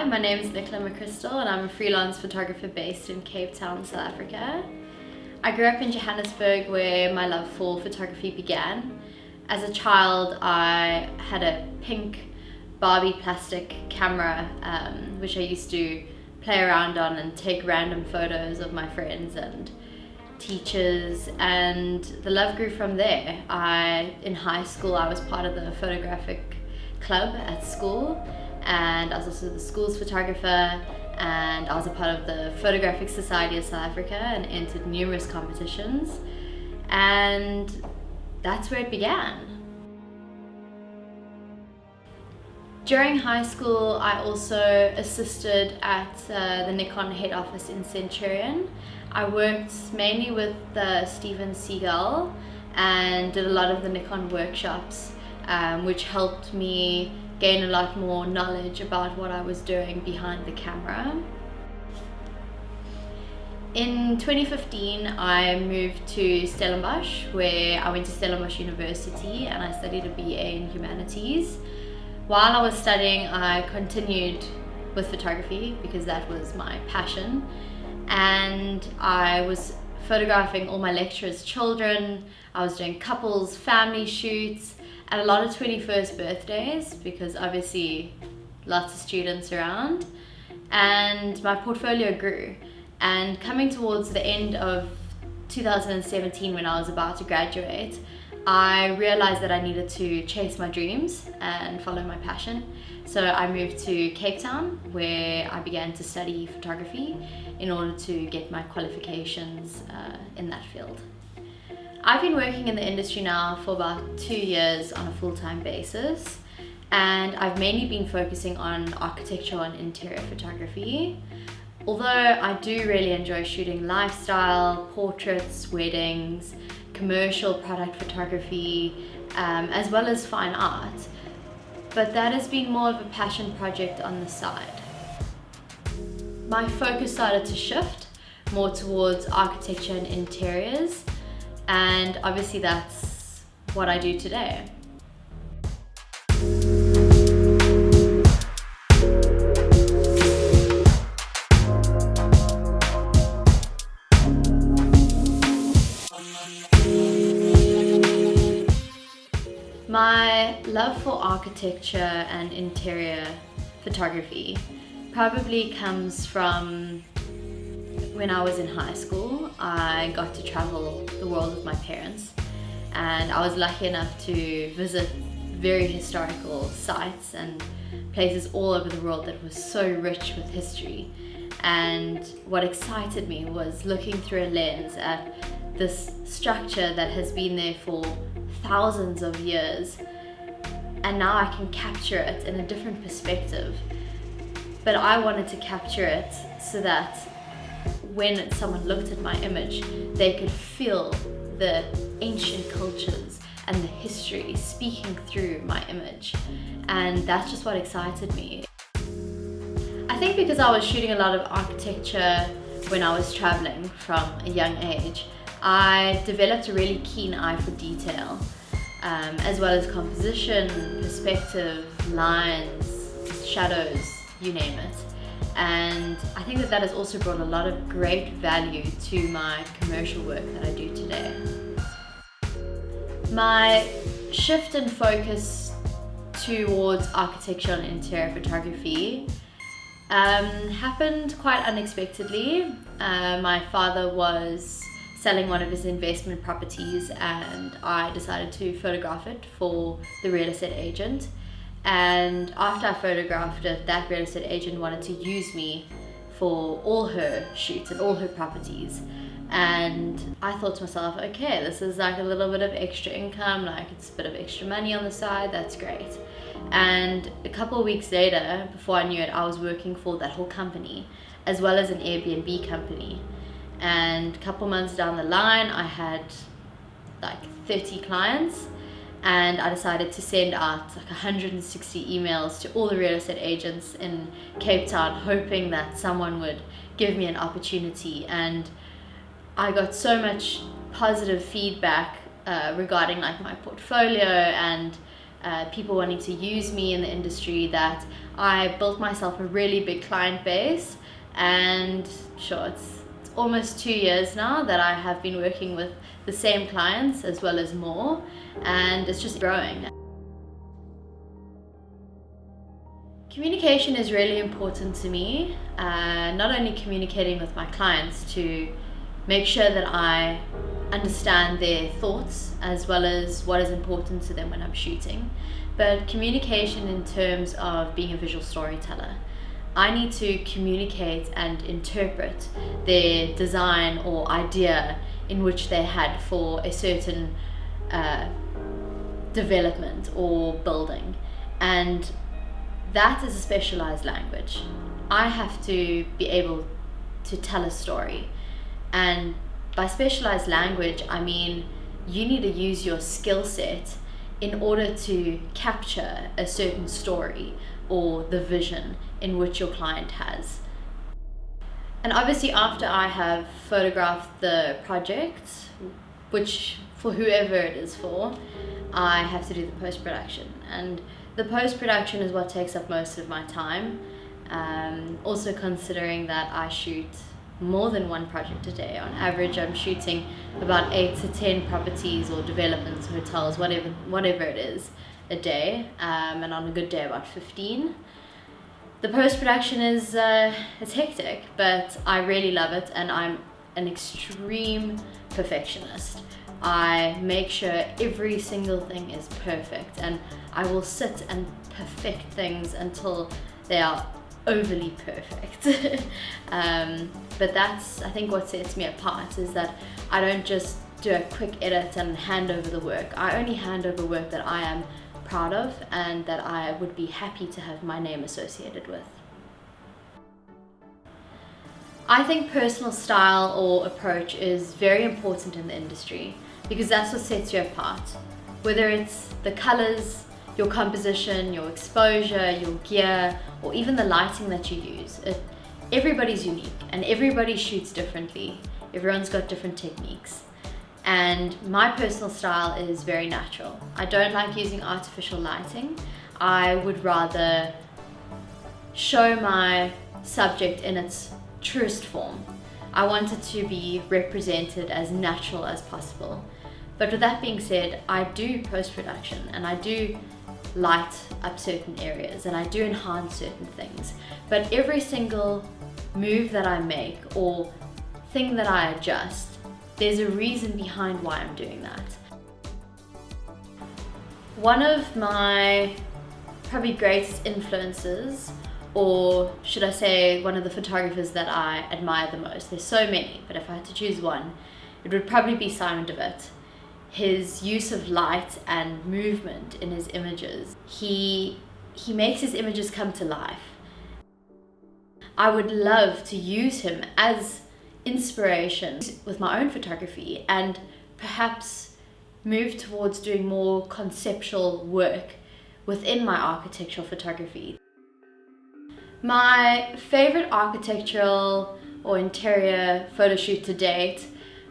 my name is Nichola M'Crystal and I'm a freelance photographer based in Cape Town, South Africa. I grew up in Johannesburg where my love for photography began. As a child, I had a pink Barbie plastic camera which I used to play around on and take random photos of my friends and teachers, and the love grew from there. In high school I was part of the photographic club at school, and I was also the school's photographer, and I was a part of the Photographic Society of South Africa and entered numerous competitions, and that's where it began. During high school, I also assisted at the Nikon head office in Centurion. I worked mainly with Steven Seagal and did a lot of the Nikon workshops, which helped me gain a lot more knowledge about what I was doing behind the camera. In 2015, I moved to Stellenbosch, where I went to Stellenbosch University and I studied a BA in Humanities. While I was studying, I continued with photography because that was my passion, and I was photographing all my lecturers' children. I was doing couples, family shoots, and a lot of 21st birthdays because obviously lots of students around, and my portfolio grew. And coming towards the end of 2017, when I was about to graduate, I realized that I needed to chase my dreams and follow my passion. So I moved to Cape Town, where I began to study photography in order to get my qualifications in that field. I've been working in the industry now for about 2 years on a full-time basis, and I've mainly been focusing on architectural and interior photography. Although I do really enjoy shooting lifestyle, portraits, weddings, commercial product photography, as well as fine art, but that has been more of a passion project on the side. My focus started to shift more towards architecture and interiors, and obviously that's what I do today. My love for architecture and interior photography probably comes from when I was in high school. I got to travel the world with my parents, and I was lucky enough to visit very historical sites and places all over the world that was so rich with history. And what excited me was looking through a lens at this structure that has been there for thousands of years, and now I can capture it in a different perspective. But I wanted to capture it so that when someone looked at my image, they could feel the ancient cultures and the history speaking through my image, and that's just what excited me. I think because I was shooting a lot of architecture when I was traveling from a young age, I developed a really keen eye for detail, as well as composition, perspective, lines, shadows, you name it. And I think that has also brought a lot of great value to my commercial work that I do today. My shift in focus towards architecture and interior photography happened quite unexpectedly. My father was selling one of his investment properties, and I decided to photograph it for the real estate agent. And after I photographed it, that real estate agent wanted to use me for all her shoots and all her properties. And I thought to myself, okay, this is like a little bit of extra income, like it's a bit of extra money on the side, that's great. And a couple of weeks later, before I knew it, I was working for that whole company, as well as an Airbnb company. And a couple months down the line, I had like 30 clients, and I decided to send out like 160 emails to all the real estate agents in Cape Town, hoping that someone would give me an opportunity. And I got so much positive feedback regarding like my portfolio and people wanting to use me in the industry, that I built myself a really big client base. And sure, it's almost 2 years now that I have been working with the same clients as well as more, and it's just growing. Communication is really important to me, not only communicating with my clients to make sure that I understand their thoughts as well as what is important to them when I'm shooting, but communication in terms of being a visual storyteller. I need to communicate and interpret their design or idea in which they had for a certain development or building, and that is a specialized language. I have to be able to tell a story, and by specialized language I mean you need to use your skill set in order to capture a certain story or the vision in which your client has. And obviously after I have photographed the project, which for whoever it is for, I have to do the post-production, and the post-production is what takes up most of my time. Also considering that I shoot more than one project a day. On average I'm shooting about 8 to 10 properties or developments, hotels, whatever it is a day, and on a good day about 15. The post-production is it's hectic, but I really love it, and I'm an extreme perfectionist. I make sure every single thing is perfect, and I will sit and perfect things until they are overly perfect. But that's, I think, what sets me apart, is that I don't just do a quick edit and hand over the work. I only hand over work that I am proud of and that I would be happy to have my name associated with. I think personal style or approach is very important in the industry, because that's what sets you apart. Whether it's the colors, your composition, your exposure, your gear, or even the lighting that you use. Everybody's unique and everybody shoots differently. Everyone's got different techniques. And my personal style is very natural. I don't like using artificial lighting. I would rather show my subject in its truest form. I want it to be represented as natural as possible. But with that being said, I do post-production and I do light up certain areas and I do enhance certain things. But every single move that I make or thing that I adjust, there's a reason behind why I'm doing that. One of my probably greatest influences, or should I say one of the photographers that I admire the most, there's so many, but if I had to choose one, it would probably be Simon DeWitt. His use of light and movement in his images, he makes his images come to life. I would love to use him as inspiration with my own photography and perhaps move towards doing more conceptual work within my architectural photography. My favorite architectural or interior photo shoot to date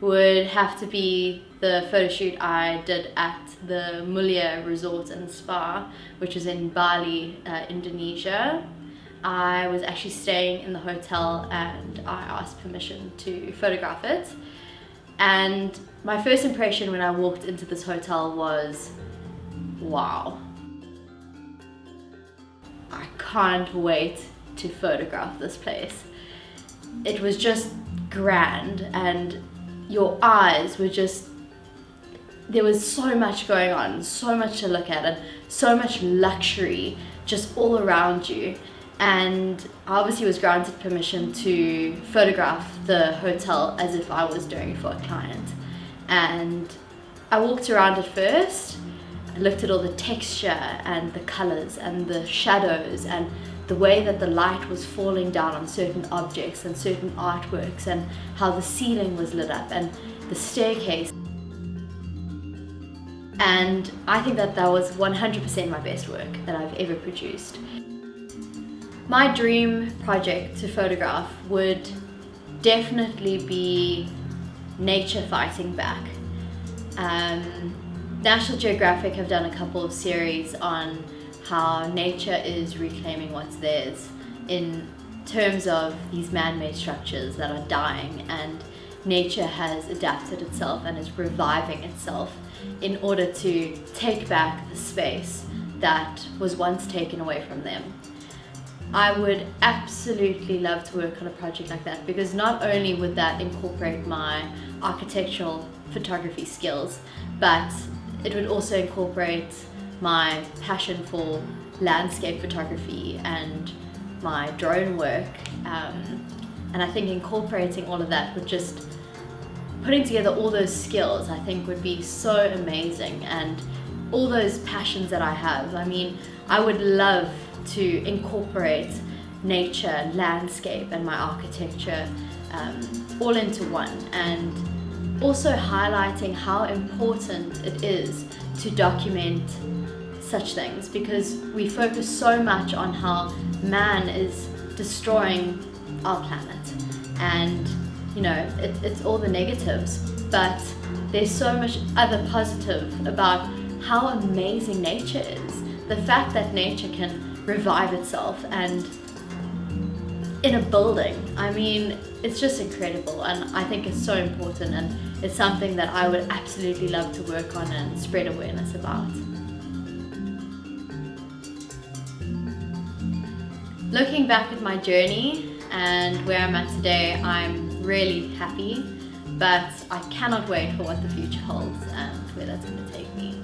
would have to be the photo shoot I did at the Mulia Resort and Spa, which is in Bali, Indonesia. I was actually staying in the hotel and I asked permission to photograph it. And my first impression when I walked into this hotel was, wow. I can't wait to photograph this place. It was just grand and your eyes were just, there was so much going on, so much to look at and so much luxury just all around you. And I obviously was granted permission to photograph the hotel as if I was doing it for a client. And I walked around it first, I looked at all the texture and the colors and the shadows and the way that the light was falling down on certain objects and certain artworks and how the ceiling was lit up and the staircase. And I think that that was 100% my best work that I've ever produced. My dream project to photograph would definitely be nature fighting back. National Geographic have done a couple of series on how nature is reclaiming what's theirs in terms of these man-made structures that are dying, and nature has adapted itself and is reviving itself in order to take back the space that was once taken away from them. I would absolutely love to work on a project like that, because not only would that incorporate my architectural photography skills, but it would also incorporate my passion for landscape photography and my drone work. And I think incorporating all of that would just, putting together all those skills, I think would be so amazing. And all those passions that I have, I mean, I would love to incorporate nature, landscape, and my architecture all into one, and also highlighting how important it is to document such things, because we focus so much on how man is destroying our planet, and you know, it's all the negatives, but there's so much other positive about how amazing nature is. The fact that nature can revive itself, and in a building, I mean, it's just incredible, and I think it's so important, and it's something that I would absolutely love to work on and spread awareness about. Looking back at my journey and where I'm at today, I'm really happy, but I cannot wait for what the future holds and where that's going to take me.